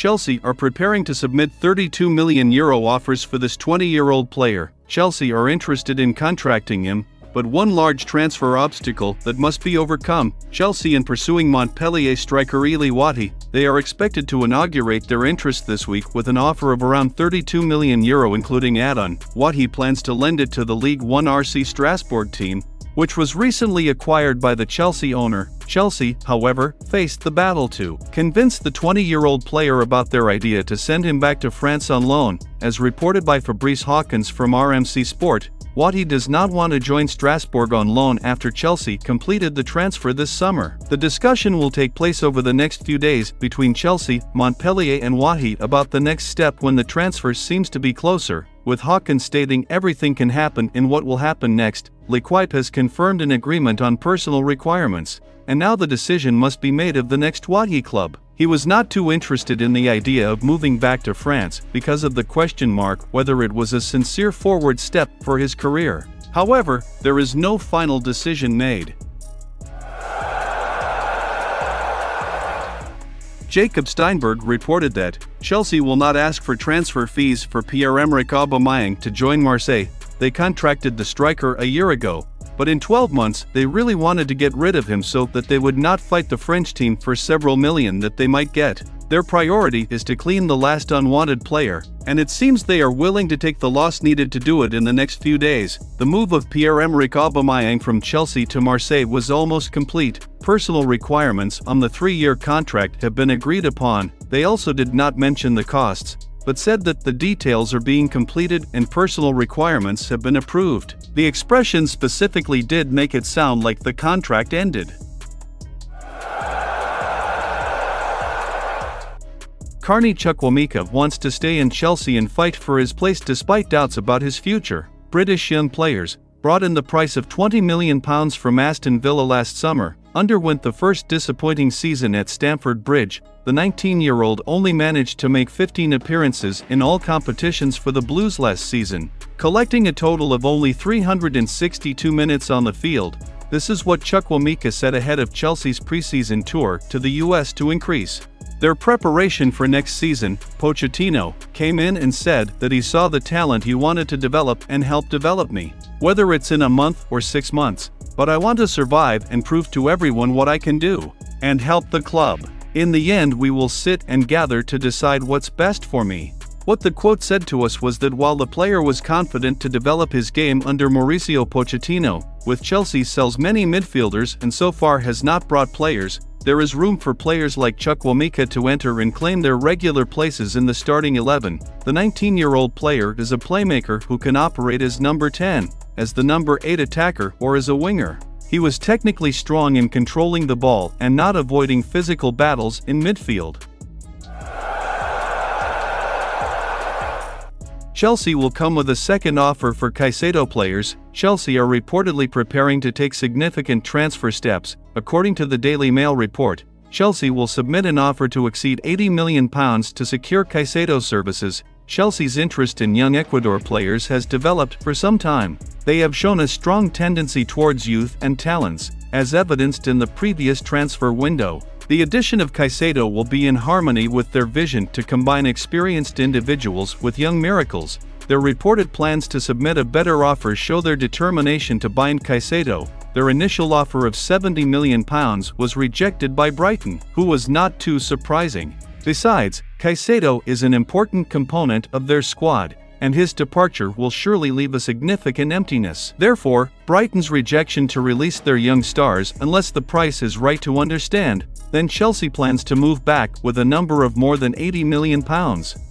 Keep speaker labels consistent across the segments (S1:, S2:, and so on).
S1: Chelsea are preparing to submit €32 million offers for this 20-year-old player. Chelsea are interested in contracting him, but one large transfer obstacle that must be overcome: Chelsea in pursuing Montpellier striker Elye Wahi. They are expected to inaugurate their interest this week with an offer of around €32 million including add-on. Wahi plans to lend it to the League One RC Strasbourg team, which was recently acquired by the Chelsea owner. Chelsea, however, faced the battle to convince the 20-year-old player about their idea to send him back to France on loan. As reported by Fabrice Hawkins from RMC Sport, Wahi does not want to join Strasbourg on loan after Chelsea completed the transfer this summer. The discussion will take place over the next few days between Chelsea, Montpellier and Wahi about the next step when the transfer seems to be closer, with Hawkins stating everything can happen in what will happen next. L'Equipe has confirmed an agreement on personal requirements, and now the decision must be made of the next Wahi club. He was not too interested in the idea of moving back to France because of the question mark whether it was a sincere forward step for his career. However, there is no final decision made. Jacob Steinberg reported that Chelsea will not ask for transfer fees for Pierre-Emerick Aubameyang to join Marseille. They contracted the striker a year ago, but in 12 months they really wanted to get rid of him so that they would not fight the French team for several million that they might get. Their priority is to clean the last unwanted player, and it seems they are willing to take the loss needed to do it in the next few days. The move of Pierre-Emerick Aubameyang from Chelsea to Marseille was almost complete. Personal requirements on the 3-year contract have been agreed upon. They also did not mention the costs, but said that the details are being completed and personal requirements have been approved. The expression specifically did make it sound like the contract ended. Carney Chukwuemeka wants to stay in Chelsea and fight for his place despite doubts about his future. British young players, brought in the price of £20 million from Aston Villa last summer, underwent the first disappointing season at Stamford Bridge. The 19-year-old only managed to make 15 appearances in all competitions for the Blues last season, collecting a total of only 362 minutes on the field. This is what Chukwuemeka said ahead of Chelsea's pre-season tour to the US to increase their preparation for next season. Pochettino came in and said that he saw the talent he wanted to develop and help develop me, whether it's in a month or 6 months. But I want to survive and prove to everyone what I can do, and help the club. In the end we will sit and gather to decide what's best for me. What the quote said to us was that while the player was confident to develop his game under Mauricio Pochettino, with Chelsea sells many midfielders and so far has not brought players, there is room for players like Chukwuemeka to enter and claim their regular places in the starting 11. The 19-year-old player is a playmaker who can operate as number 10, as the number 8 attacker or as a winger. He was technically strong in controlling the ball and not avoiding physical battles in midfield. Chelsea will come with a second offer for Caicedo players. Chelsea are reportedly preparing to take significant transfer steps. According to the Daily Mail report, Chelsea will submit an offer to exceed £80 million to secure Caicedo's services. Chelsea's interest in young Ecuador players has developed for some time. They have shown a strong tendency towards youth and talents, as evidenced in the previous transfer window. The addition of Caicedo will be in harmony with their vision to combine experienced individuals with young miracles. Their reported plans to submit a better offer show their determination to bind Caicedo. Their initial offer of £70 million was rejected by Brighton, who was not too surprising. Besides, Caicedo is an important component of their squad, and his departure will surely leave a significant emptiness. Therefore, Brighton's rejection to release their young stars unless the price is right to understand. Then Chelsea plans to move back with a number of more than £80 million.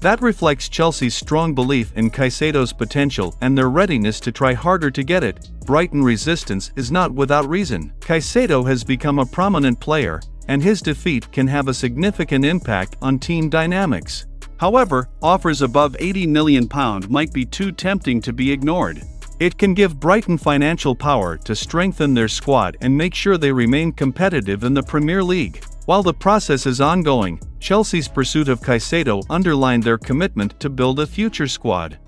S1: That reflects Chelsea's strong belief in Caicedo's potential and their readiness to try harder to get it. Brighton resistance is not without reason. Caicedo has become a prominent player, and his defeat can have a significant impact on team dynamics. However, offers above £80 million might be too tempting to be ignored. It can give Brighton financial power to strengthen their squad and make sure they remain competitive in the Premier League. While the process is ongoing, Chelsea's pursuit of Caicedo underlined their commitment to build a future squad.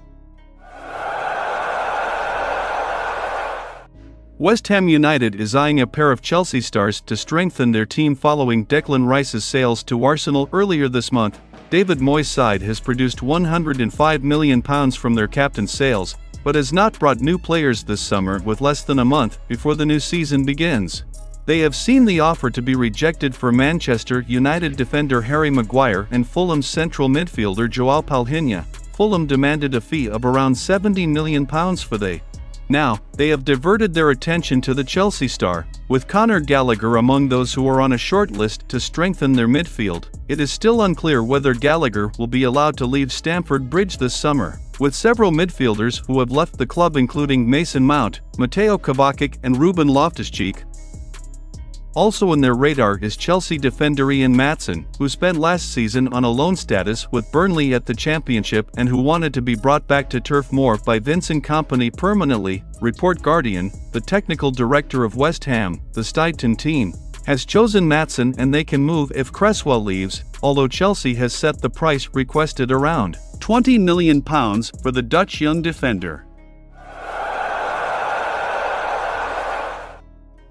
S1: West Ham United is eyeing a pair of Chelsea stars to strengthen their team following Declan Rice's sales to Arsenal earlier this month. David Moyes' side has produced £105 million from their captain's sales, but has not brought new players this summer with less than a month before the new season begins. They have seen the offer to be rejected for Manchester United defender Harry Maguire and Fulham's central midfielder João Palhinha. Fulham demanded a fee of around £70 million for they. Now, they have diverted their attention to the Chelsea star, with Conor Gallagher among those who are on a short list to strengthen their midfield. It is still unclear whether Gallagher will be allowed to leave Stamford Bridge this summer, with several midfielders who have left the club including Mason Mount, Mateo Kovacic and Ruben Loftus-Cheek. Also on their radar is Chelsea defender Ian Maatsen, who spent last season on a loan status with Burnley at the Championship and who wanted to be brought back to Turf Moor by Vincent Kompany permanently. Report Guardian, the technical director of West Ham, the Steidton team, has chosen Maatsen and they can move if Cresswell leaves, although Chelsea has set the price requested around £20 million for the Dutch young defender.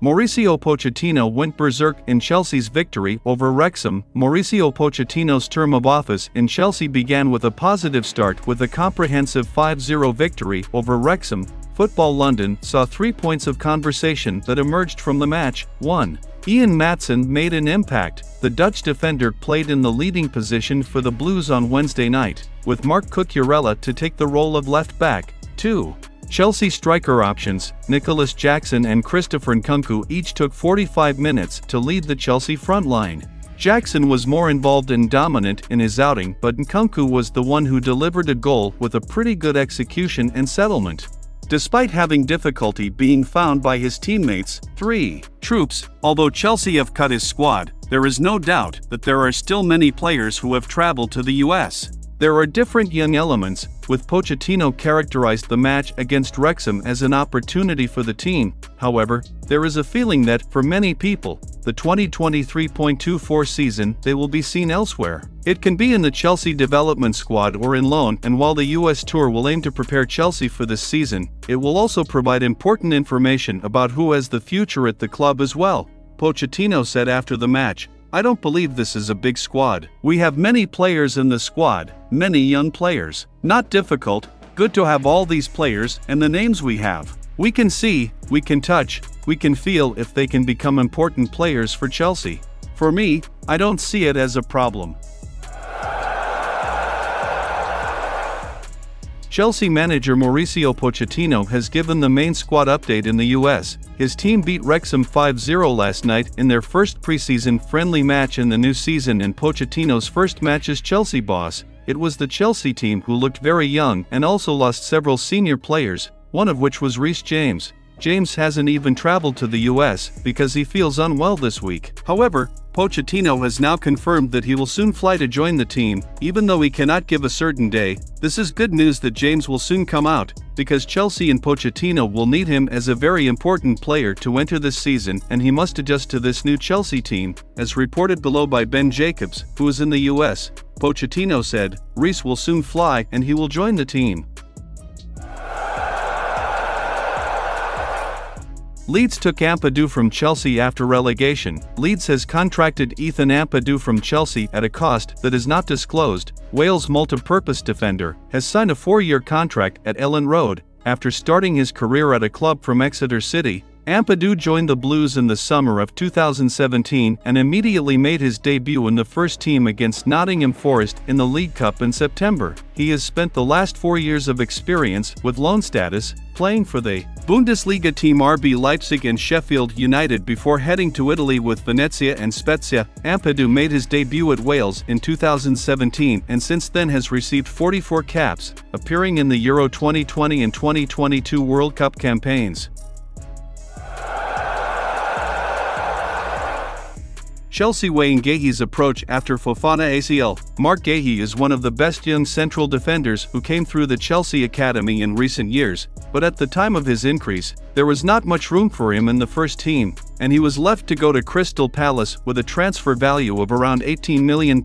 S1: Mauricio Pochettino went berserk in Chelsea's victory over Wrexham. Mauricio Pochettino's term of office in Chelsea began with a positive start with a comprehensive 5-0 victory over Wrexham. Football London saw 3 points of conversation that emerged from the match. 1. Ian Maatsen made an impact. The Dutch defender played in the leading position for the Blues on Wednesday night, with Marc Cucurella to take the role of left back. 2. Chelsea striker options, Nicholas Jackson and Christopher Nkunku each took 45 minutes to lead the Chelsea front line. Jackson was more involved and dominant in his outing, but Nkunku was the one who delivered a goal with a pretty good execution and settlement, despite having difficulty being found by his teammates. 3. Troops. Although Chelsea have cut his squad, there is no doubt that there are still many players who have traveled to the US. There are different young elements, with Pochettino characterized the match against Wrexham as an opportunity for the team. However, there is a feeling that, for many people, the 2023-24 season they will be seen elsewhere. It can be in the Chelsea development squad or in loan, and while the US tour will aim to prepare Chelsea for this season, it will also provide important information about who has the future at the club as well. Pochettino said after the match, "I don't believe this is a big squad. We have many players in the squad, many young players. Not difficult, good to have all these players and the names we have. We can see, we can touch, we can feel if they can become important players for Chelsea. For me, I don't see it as a problem." Chelsea manager Mauricio Pochettino has given the main squad update in the US. His team beat Wrexham 5-0 last night in their first preseason friendly match in the new season and Pochettino's first match as Chelsea boss. It was the Chelsea team who looked very young and also lost several senior players, one of which was Reece James. James hasn't even traveled to the US because he feels unwell this week. However, Pochettino has now confirmed that he will soon fly to join the team, even though he cannot give a certain day. This is good news that James will soon come out, because Chelsea and Pochettino will need him as a very important player to enter this season and he must adjust to this new Chelsea team, as reported below by Ben Jacobs, who is in the US. Pochettino said, "Reece will soon fly and he will join the team." Leeds took Ampadu from Chelsea after relegation. Leeds has contracted Ethan Ampadu from Chelsea at a cost that is not disclosed. Wales multi-purpose defender has signed a 4-year contract at Elland Road. After starting his career at a club from Exeter City, Ampadu joined the Blues in the summer of 2017 and immediately made his debut in the first team against Nottingham Forest in the League Cup in September. He has spent the last 4 years of experience with loan status, playing for the Bundesliga team RB Leipzig and Sheffield United before heading to Italy with Venezia and Spezia. Ampadu made his debut at Wales in 2017 and since then has received 44 caps, appearing in the Euro 2020 and 2022 World Cup campaigns. Chelsea weighing Guéhi's approach after Fofana ACL. Marc Guéhi is one of the best young central defenders who came through the Chelsea academy in recent years, but at the time of his increase, there was not much room for him in the first team, and he was left to go to Crystal Palace with a transfer value of around £18 million.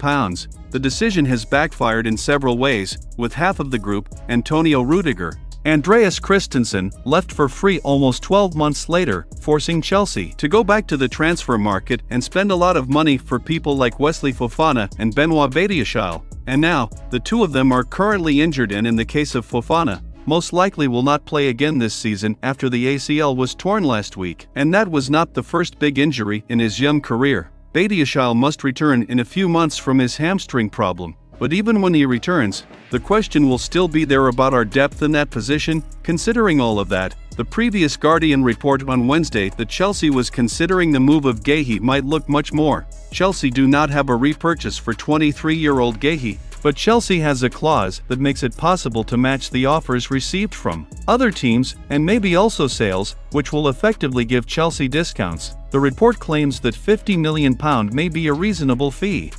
S1: The decision has backfired in several ways, with half of the group, Antonio Rudiger, Andreas Christensen, left for free almost 12 months later, forcing Chelsea to go back to the transfer market and spend a lot of money for people like Wesley Fofana and Benoit Badiashile. And now, the two of them are currently injured, and in the case of Fofana, most likely will not play again this season after the ACL was torn last week. And that was not the first big injury in his young career. Badiashile must return in a few months from his hamstring problem. But even when he returns, the question will still be there about our depth in that position. Considering all of that, the previous Guardian report on Wednesday that Chelsea was considering the move of Guéhi might look much more. Chelsea do not have a repurchase for 23-year-old Guéhi, but Chelsea has a clause that makes it possible to match the offers received from other teams, and maybe also sales, which will effectively give Chelsea discounts. The report claims that £50 million may be a reasonable fee.